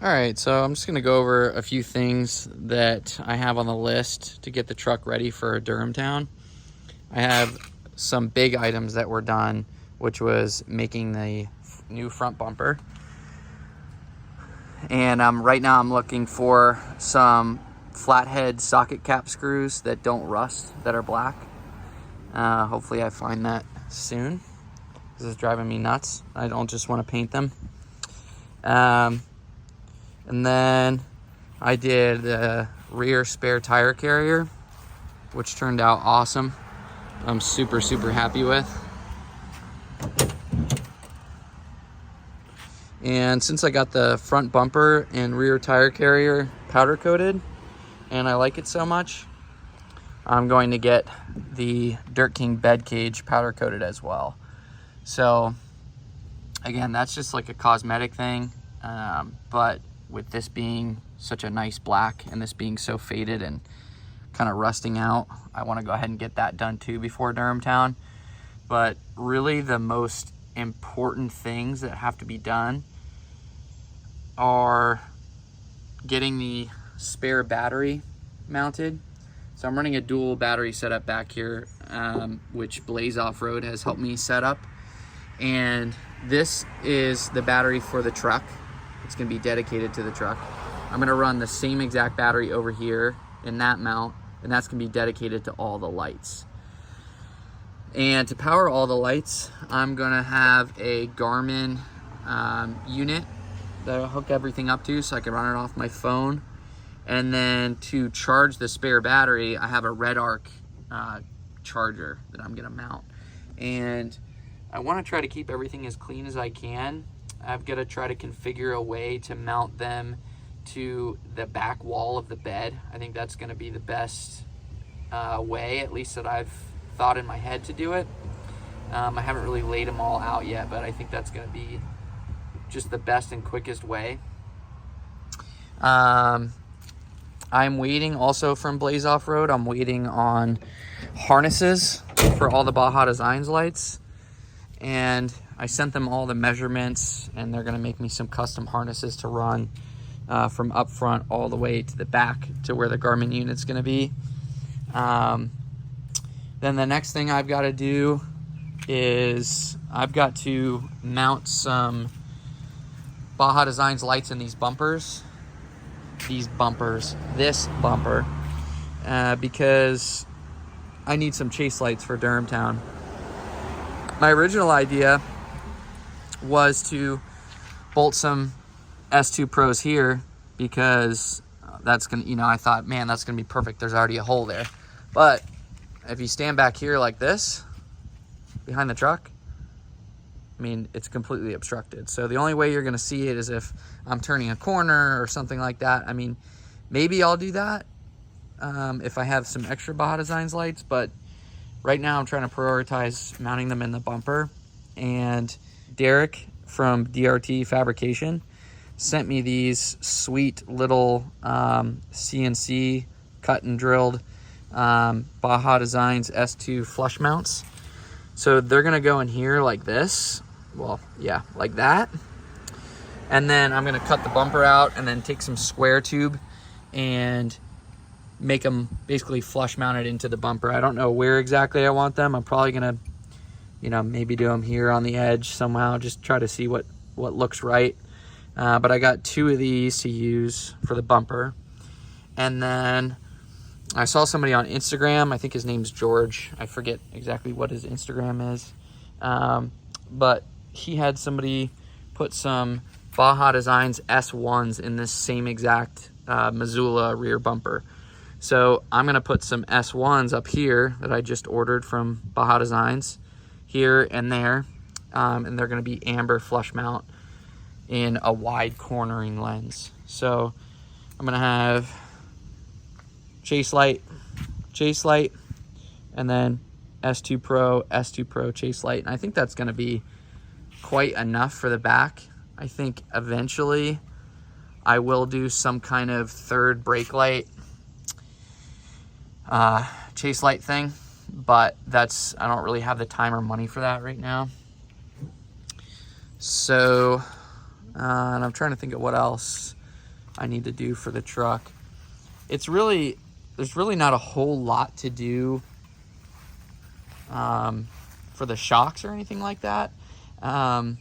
All right, so I'm just gonna go over a few things that I have on the list to get the truck ready for Durham Town. I have some big items that were done, which was making the new front bumper. And right now I'm looking for some flathead socket cap screws that don't rust, that are black. Hopefully I find that soon. This is driving me nuts. I don't just want to paint them. And then I did the rear spare tire carrier, which turned out awesome. I'm super happy with. And since I got the front bumper and rear tire carrier powder coated, and I like it so much, I'm going to get the Dirt King bed cage powder coated as well. So again, that's just like a cosmetic thing, but with this being such a nice black and this being so faded and kind of rusting out, I want to go ahead and get that done too before Durham Town. But really the most important things that have to be done are getting the spare battery mounted. So I'm running a dual battery setup back here, which Blaze Off-Road has helped me set up. And this is the battery for the truck. It's gonna be dedicated to the truck. I'm gonna run the same exact battery over here in that mount, and that's gonna be dedicated to all the lights. And to power all the lights, I'm gonna have a Garmin unit that I'll hook everything up to so I can run it off my phone. And then to charge the spare battery, I have a Red Arc charger that I'm gonna mount. And I wanna try to keep everything as clean as I can. I've gotta try to configure a way to mount them to the back wall of the bed. I think that's gonna be the best way, at least that I've thought in my head to do it. I haven't really laid them all out yet, but I think that's gonna be just the best and quickest way. I'm waiting also from Blaze Off-Road. I'm waiting on harnesses for all the Baja Designs lights. And I sent them all the measurements, and they're gonna make me some custom harnesses to run from up front all the way to the back to where the Garmin unit's gonna be. Then the next thing I've gotta do is I've got to mount some Baja Designs lights in these bumpers. This bumper, because I need some chase lights for Durham Town. My original idea was to bolt some S2 Pros here because that's gonna, I thought, man, that's gonna be perfect. There's already a hole there. But if you stand back here like this, behind the truck, I mean, it's completely obstructed. So the only way you're gonna see it is if I'm turning a corner or something like that. I mean, maybe I'll do that if I have some extra Baja Designs lights, but right now I'm trying to prioritize mounting them in the bumper. And Derek from DRT Fabrication sent me these sweet little CNC cut and drilled Baja Designs S2 flush mounts. So they're gonna go in here like this. Well, yeah, like that. And then I'm gonna cut the bumper out and then take some square tube and make them basically flush mounted into the bumper. I don't know where exactly I want them. I'm probably gonna, maybe do them here on the edge somehow, just try to see what looks right. But I got 2 of these to use for the bumper. And then I saw somebody on Instagram, I think his name's George. I forget exactly what his Instagram is. But he had somebody put some Baja Designs S1s in this same exact Missoula rear bumper. So I'm gonna put some S1s up here that I just ordered from Baja Designs, here and there. And they're gonna be amber flush mount in a wide cornering lens. So I'm gonna have chase light, and then S2 Pro, chase light. And I think that's gonna be quite enough for the back. I think eventually I will do some kind of third brake light, chase light thing, but I don't really have the time or money for that right now. So, and I'm trying to think of what else. I need to do for the truck. There's really not a whole lot to do for the shocks or anything like that. I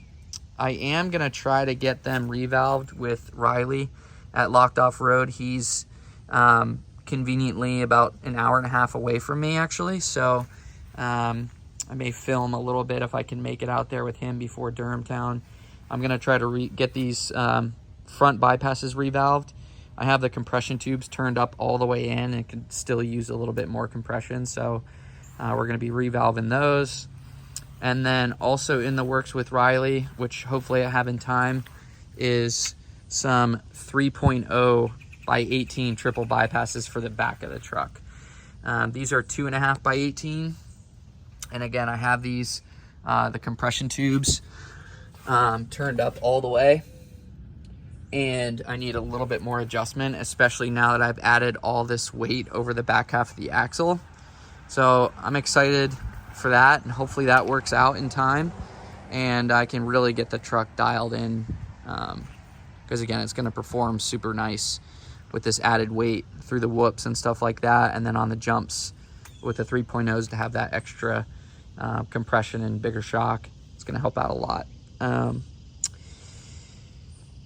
am going to try to get them revalved with Riley at Locked Off Road. He's conveniently about an hour and a half away from me, actually. So I may film a little bit if I can make it out there with him before Durham Town. I'm going to try to get these front bypasses revalved. I have the compression tubes turned up all the way in and can still use a little bit more compression. So we're going to be revalving those. And then also in the works with Riley, which hopefully I have in time, is some 3.0 by 18 triple bypasses for the back of the truck. These are 2.5 by 18. And again, I have these, the compression tubes turned up all the way. And I need a little bit more adjustment, especially now that I've added all this weight over the back half of the axle. So I'm excited for that, and hopefully that works out in time and I can really get the truck dialed in, because again, it's going to perform super nice with this added weight through the whoops and stuff like that, and then on the jumps with the 3.0s to have that extra compression and bigger shock. It's going to help out a lot.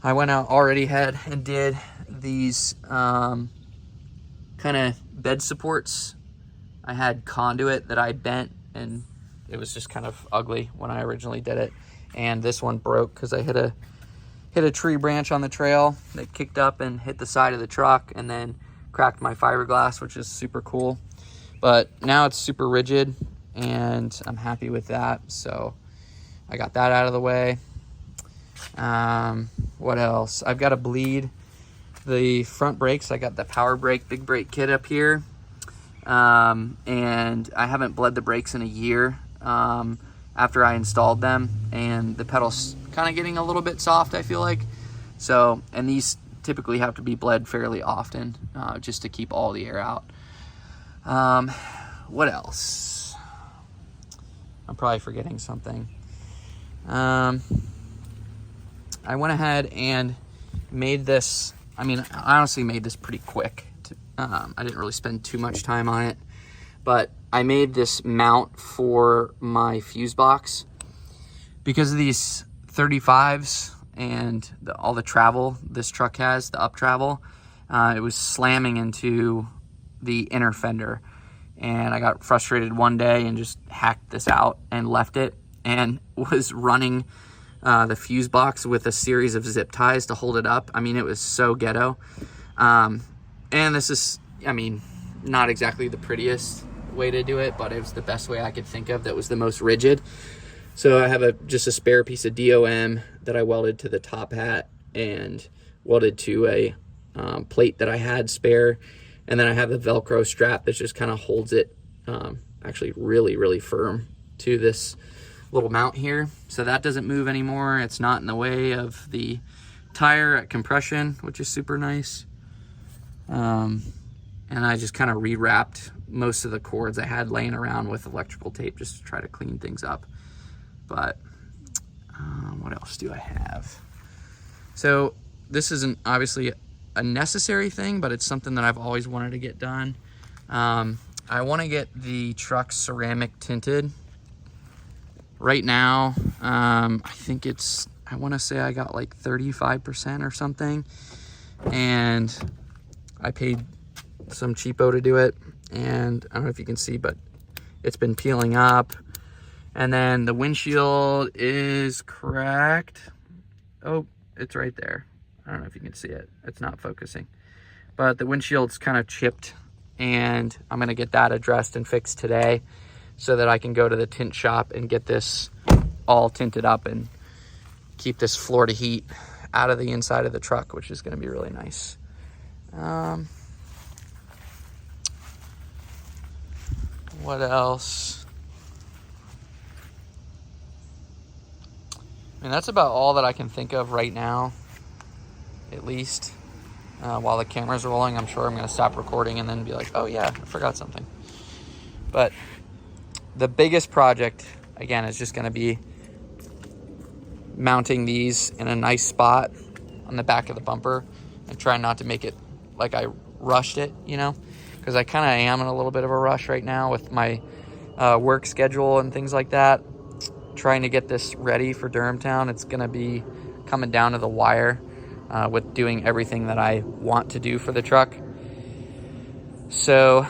I went out already ahead and did these kind of bed supports. I had conduit that I bent, and it was just kind of ugly when I originally did it. And this one broke because I hit a tree branch on the trail that kicked up and hit the side of the truck and then cracked my fiberglass, which is super cool. But now it's super rigid and I'm happy with that. So I got that out of the way. What else? I've got to bleed the front brakes. I got the power brake, big brake kit up here. And I haven't bled the brakes in a year, after I installed them, and the pedal's kind of getting a little bit soft, I feel like. So, and these typically have to be bled fairly often, just to keep all the air out. What else? I'm probably forgetting something. I went ahead and made this, I honestly made this pretty quick. I didn't really spend too much time on it, but I made this mount for my fuse box because of these 35s and all the travel this truck has, the up travel. It was slamming into the inner fender, and I got frustrated one day and just hacked this out and left it, and was running the fuse box with a series of zip ties to hold it up. It was so ghetto. And this is, not exactly the prettiest way to do it, but it was the best way I could think of that was the most rigid. So I have just a spare piece of DOM that I welded to the top hat and welded to a plate that I had spare. And then I have the Velcro strap that just kind of holds it actually really, really firm to this little mount here. So that doesn't move anymore. It's not in the way of the tire at compression, which is super nice. And I just kind of rewrapped most of the cords I had laying around with electrical tape just to try to clean things up. But what else do I have? So this isn't obviously a necessary thing, but it's something that I've always wanted to get done. I want to get the truck ceramic tinted. Right now, I think I want to say I got like 35% or something. And I paid some cheapo to do it, and I don't know if you can see, but it's been peeling up. And then the windshield is cracked. Oh, it's right there. I don't know if you can see it. It's not focusing. But the windshield's kind of chipped, and I'm going to get that addressed and fixed today so that I can go to the tint shop and get this all tinted up and keep this floor to heat out of the inside of the truck, which is going to be really nice. What else? That's about all that I can think of right now, at least. While the camera's rolling, I'm sure I'm going to stop recording and then be like, oh yeah, I forgot something. But the biggest project, again, is just going to be mounting these in a nice spot on the back of the bumper and try not to make it like I rushed it, you know, because I kind of am in a little bit of a rush right now with my work schedule and things like that. Trying to get this ready for Durham Town. It's going to be coming down to the wire with doing everything that I want to do for the truck. So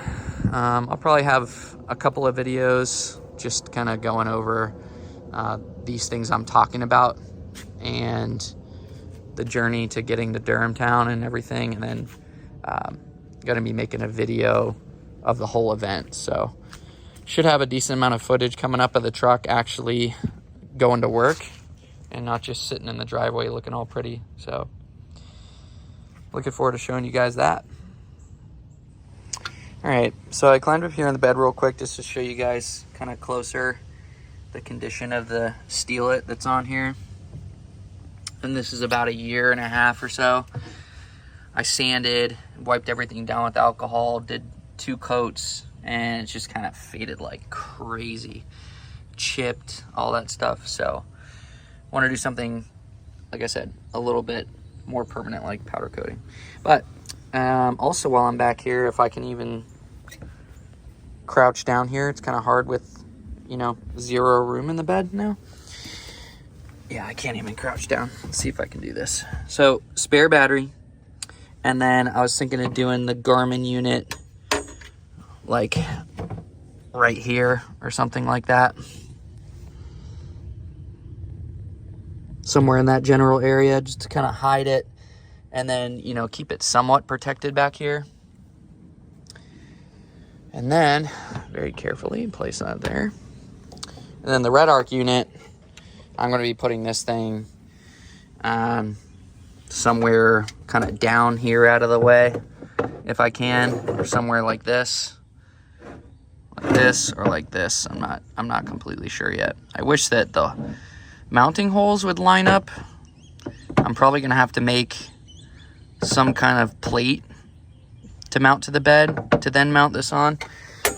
I'll probably have a couple of videos just kind of going over these things I'm talking about and the journey to getting to Durham Town and everything. And then going to be making a video of the whole event. So should have a decent amount of footage coming up of the truck actually going to work and not just sitting in the driveway looking all pretty. So looking forward to showing you guys that. All right, so I climbed up here in the bed real quick just to show you guys kind of closer the condition of the steelet that's on here. And this is about 1.5 years or so. I sanded, wiped everything down with alcohol, did 2 coats, and it's just kind of faded like crazy. Chipped, all that stuff. So I want to do something, like I said, a little bit more permanent, like powder coating. But also while I'm back here, if I can even crouch down here, it's kind of hard with, you know, 0 room in the bed now. Yeah, I can't even crouch down. Let's see if I can do this. So spare battery, and then I was thinking of doing the Garmin unit like right here or something like that, somewhere in that general area, just to kind of hide it and then, you know, keep it somewhat protected back here. And then very carefully place that there. And then the Red Arc unit, I'm going to be putting this thing somewhere kind of down here out of the way if I can, or somewhere like this or like this. I'm not completely sure yet. I wish that the mounting holes would line up. I'm probably going to have to make some kind of plate to mount to the bed to then mount this on.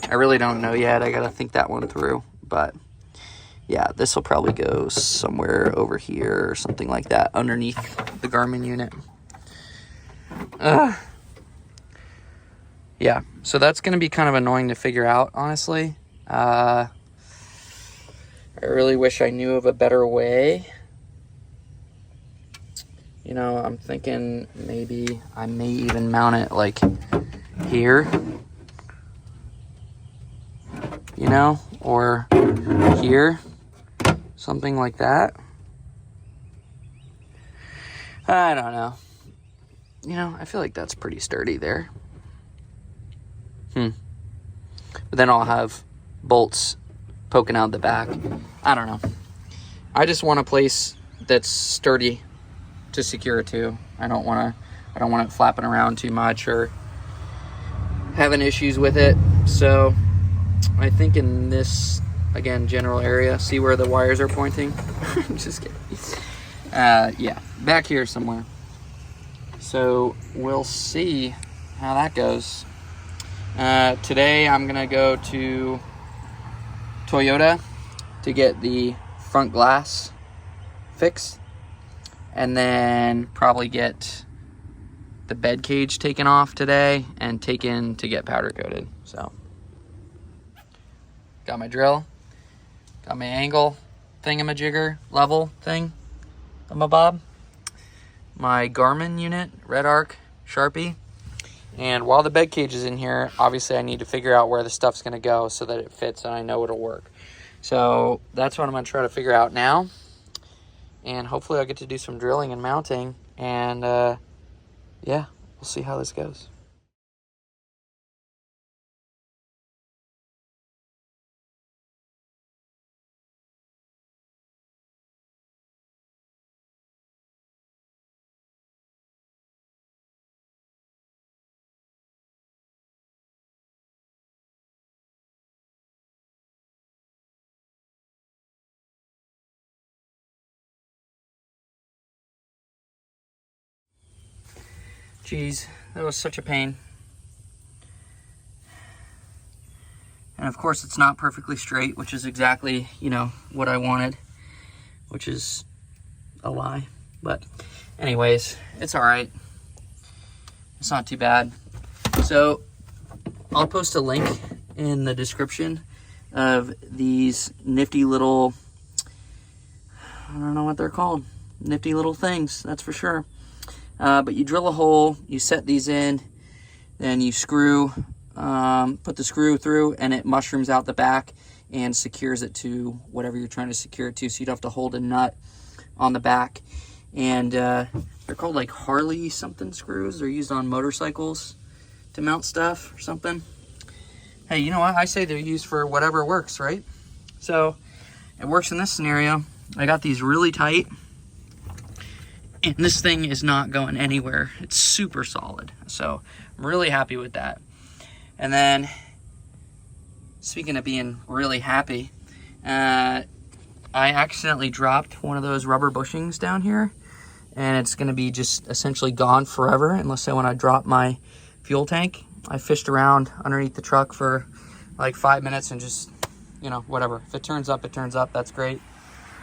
I really don't know yet. I got to think that one through. But yeah, this will probably go somewhere over here or something like that underneath the Garmin unit. Yeah, so that's going to be kind of annoying to figure out, honestly. I really wish I knew of a better way. You know, I'm thinking maybe I may even mount it like here, you know, or here, something like that. I don't know. You know, I feel like that's pretty sturdy there. But then I'll have bolts poking out the back. I don't know. I just want a place that's sturdy to secure it to. I don't want it flapping around too much or having issues with it. So I think in this, again, general area, see where the wires are pointing? I'm just kidding. Yeah, back here somewhere. So we'll see how that goes. Today I'm gonna go to Toyota to get the front glass fixed, and then probably get the bed cage taken off today and taken to get powder coated. So got my drill, got my angle thingamajigger level thing, thingamabob, my Garmin unit, Red Arc Sharpie. And while the bed cage is in here, obviously I need to figure out where the stuff's going to go so that it fits and I know it'll work. So that's what I'm going to try to figure out now. And hopefully I'll get to do some drilling and mounting. And yeah, we'll see how this goes. Jeez, that was such a pain. And of course it's not perfectly straight, which is exactly, you know, what I wanted, which is a lie. But anyways, it's all right. It's not too bad. So I'll post a link in the description of these nifty little, I don't know what they're called, nifty little things, that's for sure. But you drill a hole, you set these in, then you screw, put the screw through, and it mushrooms out the back and secures it to whatever you're trying to secure it to, so you don't have to hold a nut on the back. And they're called like Harley something screws. They're used on motorcycles to mount stuff or something. Hey, you know what? I say they're used for whatever works, right? So it works in this scenario. I got these really tight, and this thing is not going anywhere. It's super solid. So I'm really happy with that. And then, speaking of being really happy, I accidentally dropped one of those rubber bushings down here, and it's going to be just essentially gone forever unless say when I drop my fuel tank. I fished around underneath the truck for like 5 minutes and just, you know, whatever. If it turns up, it turns up. That's great.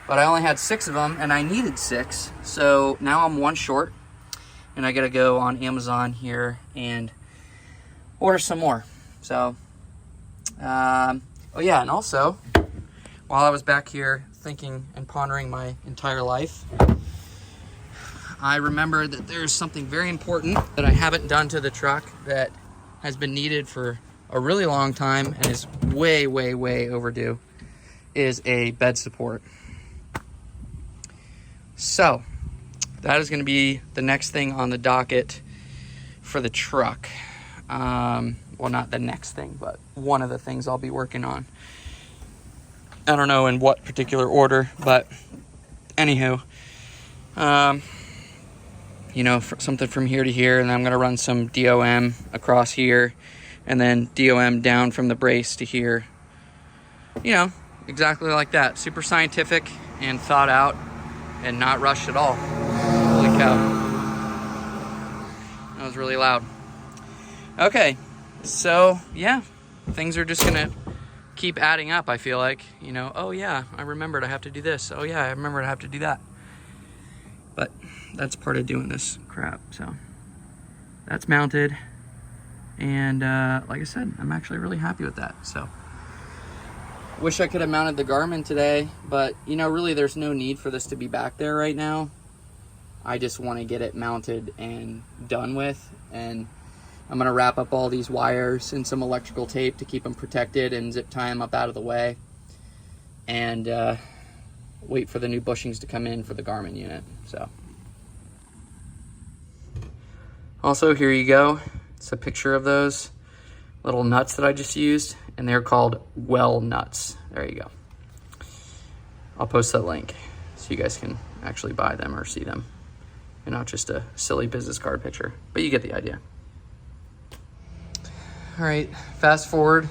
But I only had 6 of them, and I needed 6. So now I'm 1 short, and I got to go on Amazon here and order some more. So, oh yeah, and also, while I was back here thinking and pondering my entire life, I remember that there's something very important that I haven't done to the truck that has been needed for a really long time and is way, way, way overdue, is a bed support. So that is going to be the next thing on the docket for the truck. Well, not the next thing, but one of the things I'll be working on. I don't know in what particular order, but anywho, you know, something from here to here, and then I'm going to run some DOM across here, and then DOM down from the brace to here. You know, exactly like that. Super scientific and thought out and not rushed at all. Holy cow. That was really loud. Okay, so yeah, things are just going to keep adding up, I feel like. You know, oh yeah, I remembered I have to do this. Oh yeah, I remembered I have to do that. But that's part of doing this crap. So that's mounted, and like I said, I'm actually really happy with that. So wish I could have mounted the Garmin today, but you know, really there's no need for this to be back there right now. I just want to get it mounted and done with, and I'm going to wrap up all these wires in some electrical tape to keep them protected and zip tie them up out of the way, and wait for the new bushings to come in for the Garmin unit. So also, here you go. It's a picture of those little nuts that I just used, and they're called well nuts. There you go. I'll post that link so you guys can actually buy them or see them, and not just a silly business card picture, but you get the idea. All right, fast forward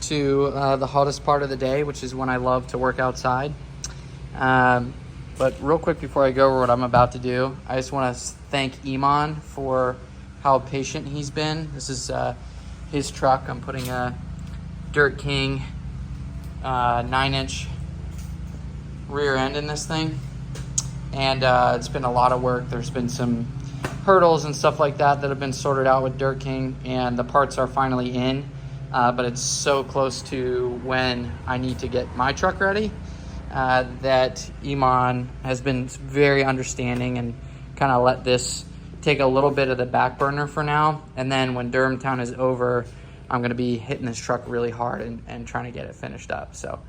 to the hottest part of the day, which is when I love to work outside. But real quick before I go over what I'm about to do, I just want to thank Iman for how patient he's been. This is his truck. I'm putting a Dirt King 9-inch rear end in this thing, and it's been a lot of work. There's been some hurdles and stuff like that have been sorted out with Dirt King, and the parts are finally in, but it's so close to when I need to get my truck ready that Iman has been very understanding and kind of let this take a little bit of the back burner for now. And then when Durham Town is over, I'm going to be hitting this truck really hard and trying to get it finished up. So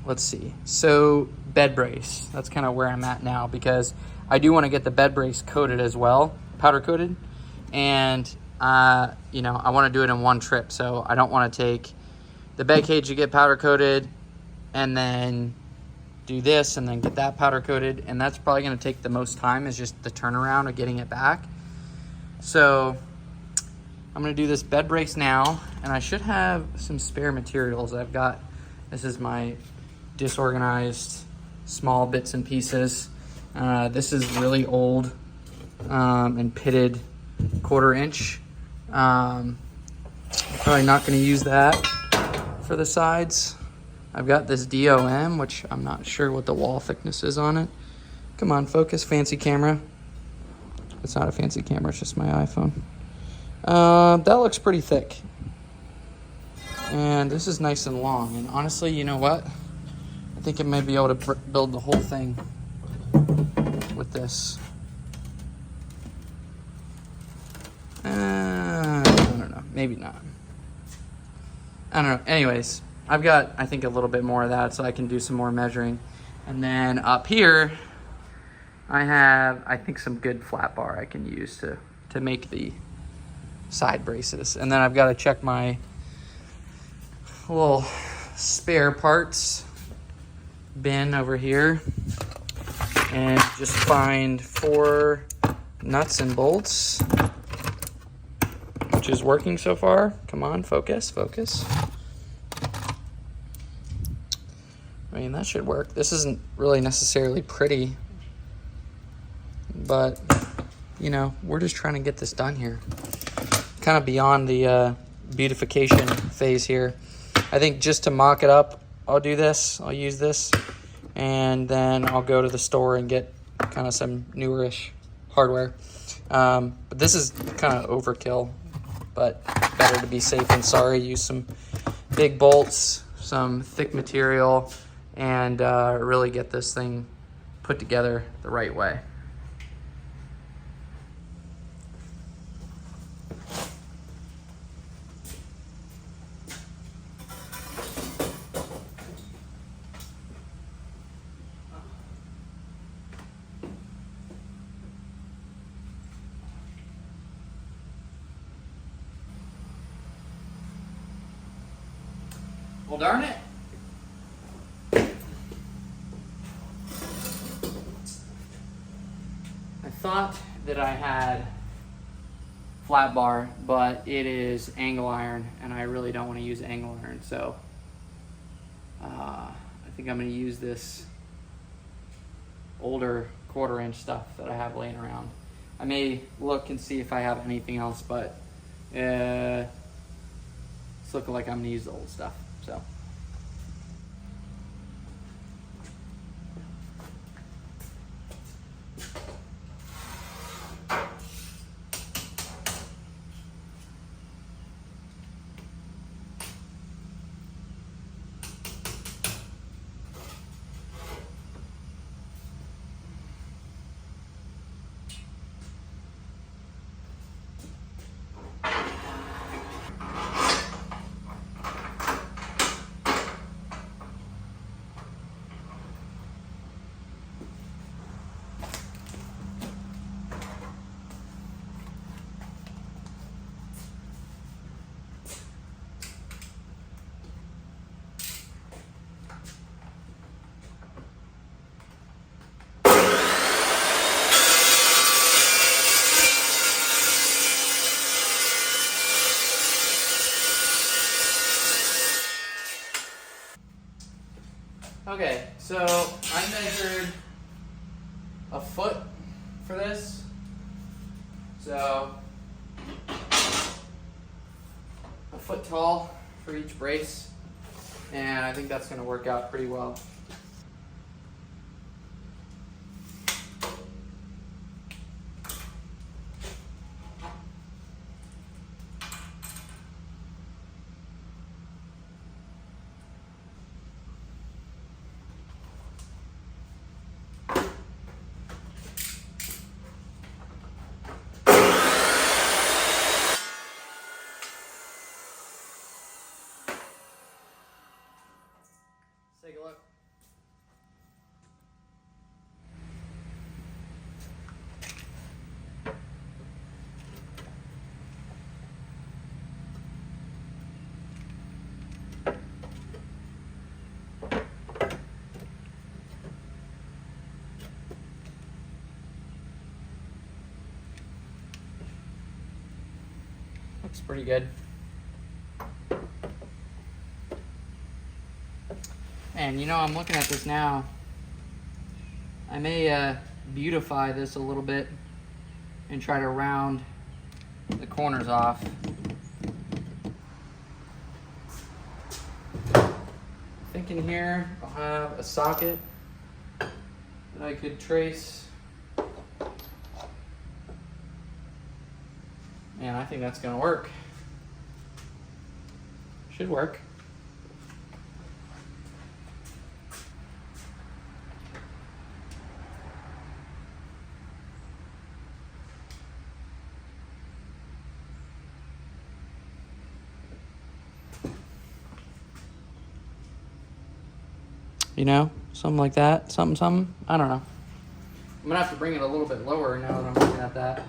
let's see. So bed brace, that's kind of where I'm at now, because I do want to get the bed brace coated as well, powder coated. And, you know, I want to do it in one trip. So I don't want to take the bed cage to get powder coated and then do this and then get that powder coated. And that's probably going to take the most time, is just the turnaround of getting it back. So I'm going to do this bed brace now, and I should have some spare materials. I've got, this is my disorganized small bits and pieces. This is really old and pitted 1/4 inch. Probably not going to use that for the sides. I've got this DOM, which I'm not sure what the wall thickness is on it. Come on, focus, fancy camera. It's not a fancy camera, it's just my iPhone. That looks pretty thick. And this is nice and long. And honestly, you know what? I think I may be able to build the whole thing with this. I don't know. Maybe not. I don't know. Anyways, I've got, I think, a little bit more of that so I can do some more measuring. And then up here, I have, I think, some good flat bar I can use to make the side braces. And then I've got to check my little spare parts bin over here and just find 4 nuts and bolts, which is working so far. Come on, focus, focus. I mean, that should work. This isn't really necessarily pretty, but you know, we're just trying to get this done here. Kind of beyond the beautification phase here. I think just to mock it up, I'll do this. I'll use this, and then I'll go to the store and get kind of some newerish hardware. But this is kind of overkill, but better to be safe than sorry. Use some big bolts, some thick material, and really get this thing put together the right way. Well, darn it. I thought that I had flat bar, but it is angle iron, and I really don't want to use angle iron, so I think I'm going to use this older 1/4 inch stuff that I have laying around. I may look and see if I have anything else, but it's looking like I'm going to use the old stuff. So. Okay, so I measured a foot for this. So a foot tall for each brace, and I think that's going to work out pretty well. Take a look. Looks pretty good. And you know, I'm looking at this now. I may beautify this a little bit and try to round the corners off. Thinking here I'll have a socket that I could trace Man, I think that's gonna work. Should work. You know, something like that. Something. I don't know. I'm gonna have to bring it a little bit lower now that I'm looking at that.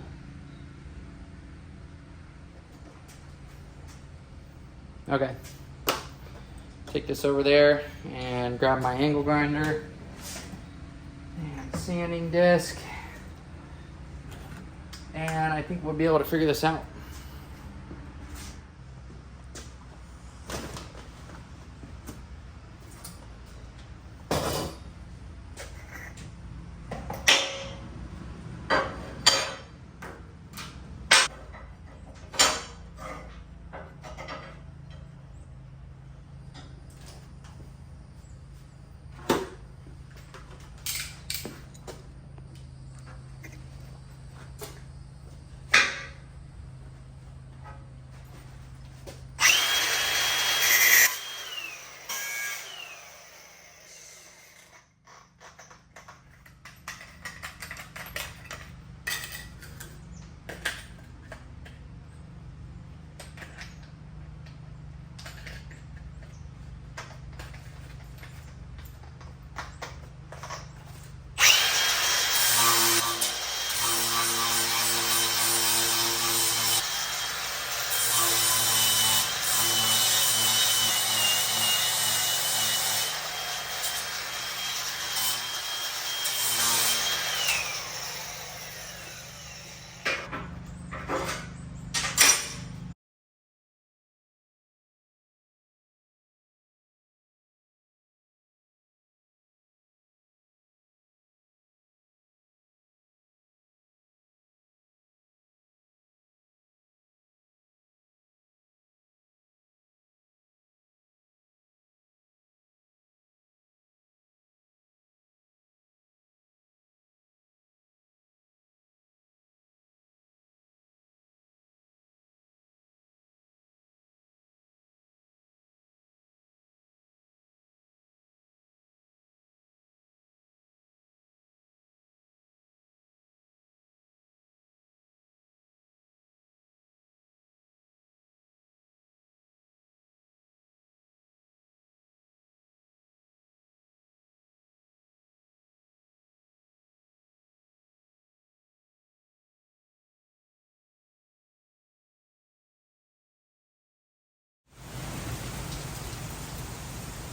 Okay. Take this over there and grab my angle grinder and sanding disc. And I think we'll be able to figure this out.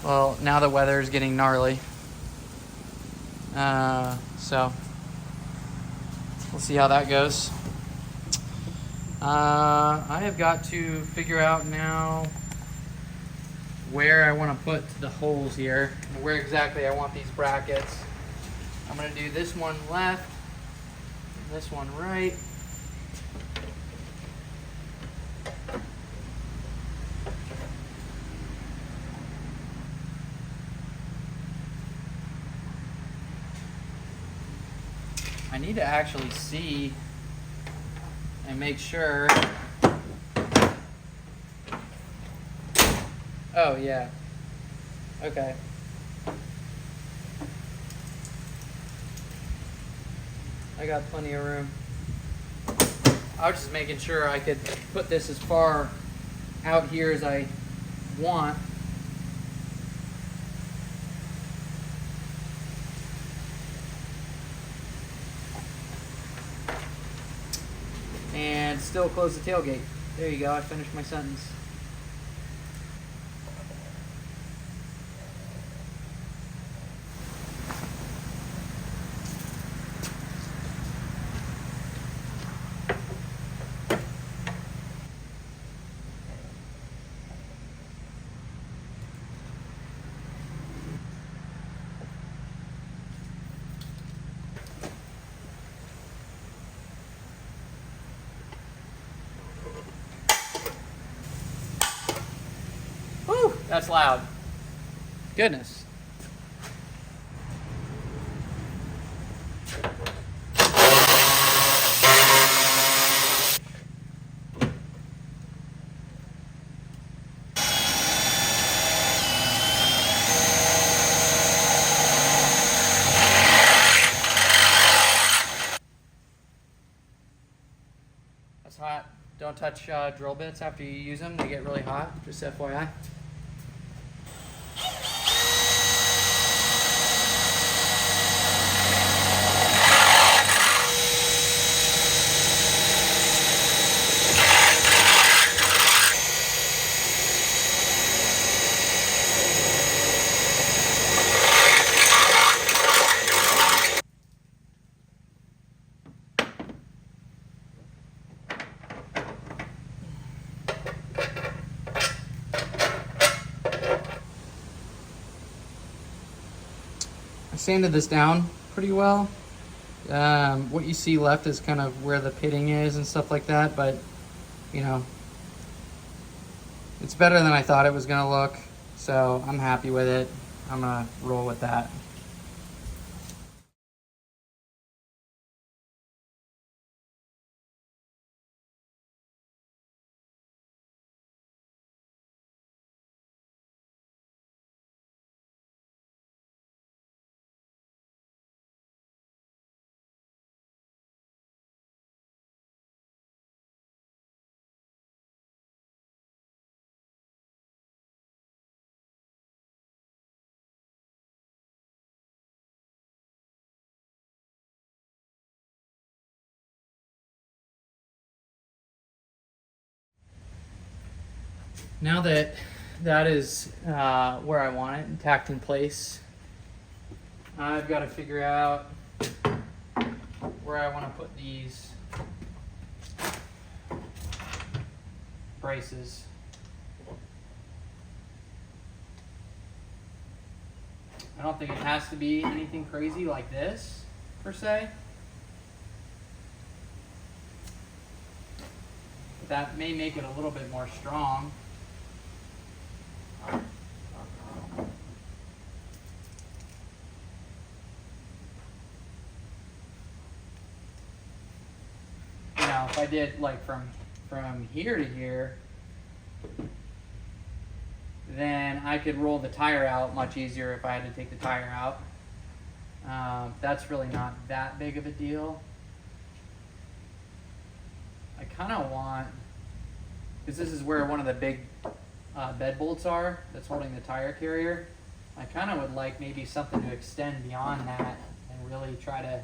Well, now the weather is getting gnarly. So we'll see how that goes. I have got to figure out now where I want to put the holes here, and where exactly I want these brackets. I'm going to do this one left, and this one right. I need to actually see and make sure. Oh, yeah. Okay. I got plenty of room. I was just making sure I could put this as far out here as I want. And still close the tailgate. There you go, I finished my sentence. Whew, that's loud. Goodness. hot. Don't touch drill bits after you use them. They get really hot, just FYI. I sanded this down pretty well. What you see left is kind of where the pitting is and stuff like that, but you know, it's better than I thought it was gonna look, so I'm happy with it. I'm gonna roll with that. Now that that is where I want it, tacked in place, I've got to figure out where I want to put these braces. I don't think it has to be anything crazy like this, per se. But that may make it a little bit more strong. You know, if I did like from here to here, then I could roll the tire out much easier if I had to take the tire out. That's really not that big of a deal. I kind of want, because this is where one of the big bed bolts are that's holding the tire carrier. I kind of would like maybe something to extend beyond that and really try to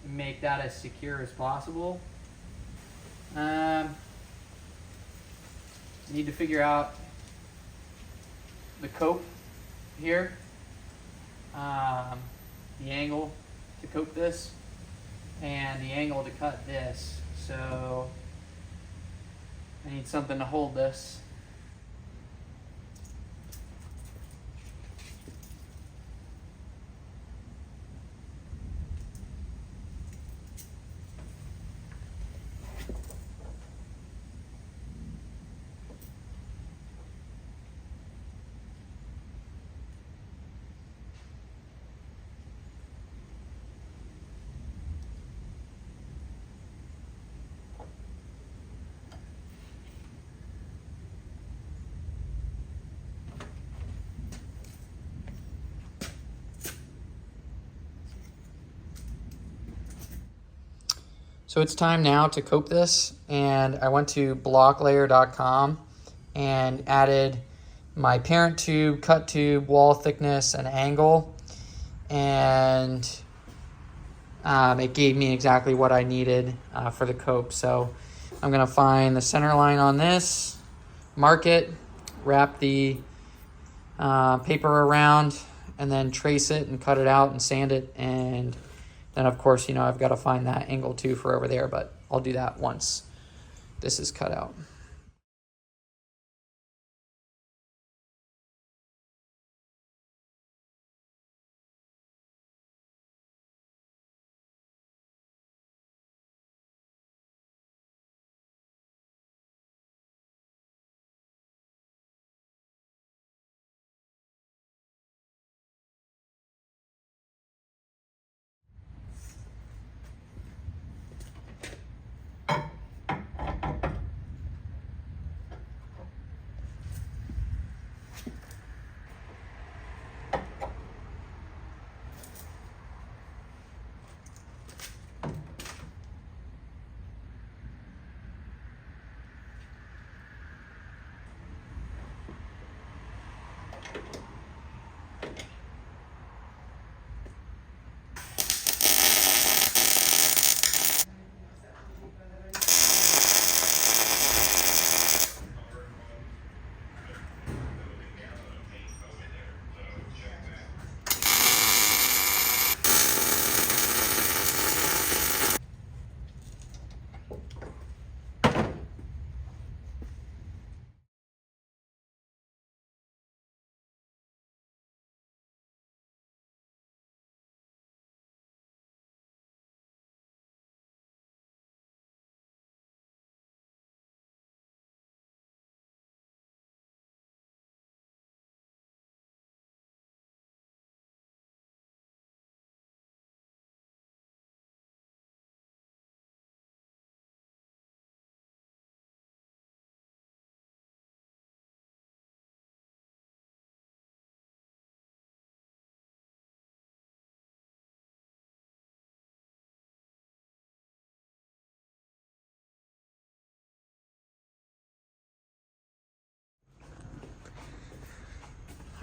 make that as secure as possible. Need to figure out the cope here, the angle to cope this, and the angle to cut this. So I need something to hold this. So it's time now to cope this, and I went to blocklayer.com and added my parent tube, cut tube, wall thickness, and angle, and it gave me exactly what I needed for the cope. So I'm gonna find the center line on this, mark it, wrap the paper around, and then trace it and cut it out and sand it. And then of course, you know, I've got to find that angle too for over there, but I'll do that once this is cut out.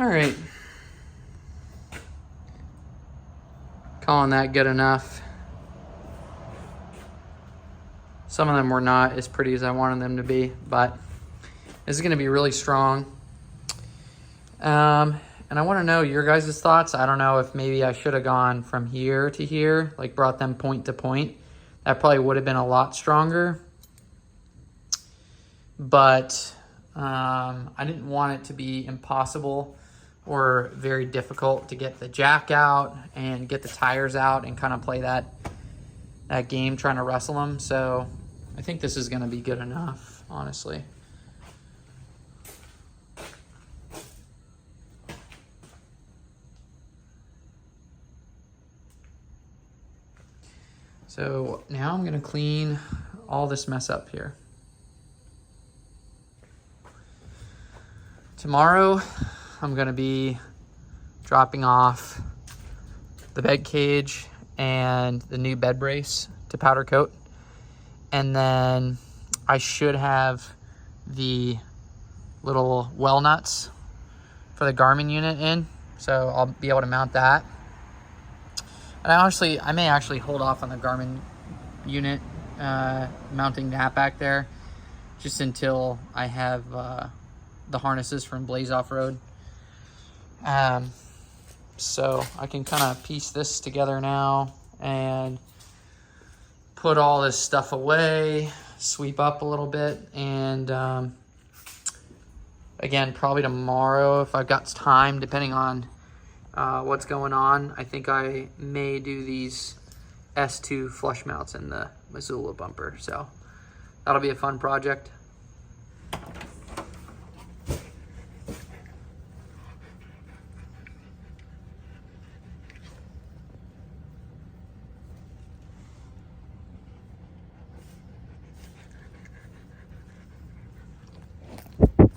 All right. Calling that good enough. Some of them were not as pretty as I wanted them to be, but this is going to be really strong. And I want to know your guys' thoughts. I don't know if maybe I should have gone from here to here, like brought them point to point. That probably would have been a lot stronger. But I didn't want it to be impossible or very difficult to get the jack out and get the tires out and kind of play that game trying to wrestle them. So I think this is going to be good enough, honestly. So now I'm going to clean all this mess up here. Tomorrow, I'm going to be dropping off the bed cage and the new bed brace to powder coat. And then I should have the little well nuts for the Garmin unit in. So I'll be able to mount that. And I may actually hold off on the Garmin unit, mounting that back there, just until I have the harnesses from Blaze Off-Road. So I can kind of piece this together now and put all this stuff away, sweep up a little bit, and again, probably tomorrow if I've got time, depending on what's going on. I think I may do these S2 flush mounts in the Missoula bumper, so that'll be a fun project.